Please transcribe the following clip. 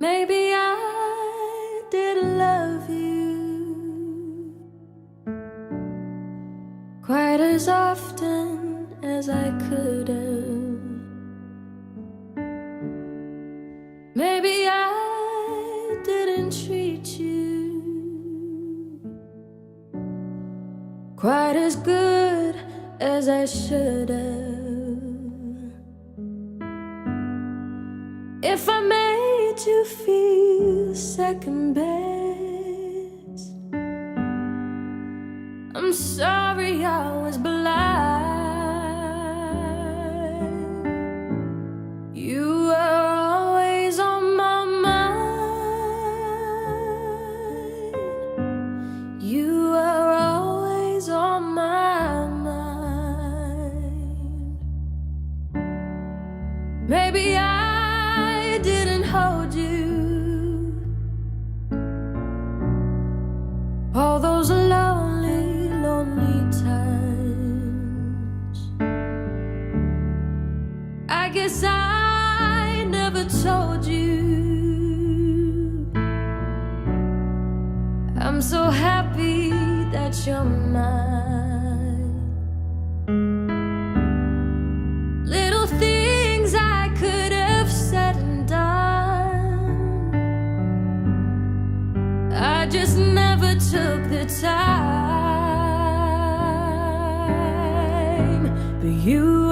Maybe I didn't love you quite as often as I could have. Maybe I didn't treat you quite as good as I should have. If I made you feel second best, I'm sorry I was blind. You were always on my mind. You were always on my mind. Maybe I didn't hold you all those lonely, lonely times. I guess I never told you I'm so happy that you're mine. Little things I could have said and done, I just never took the time. But you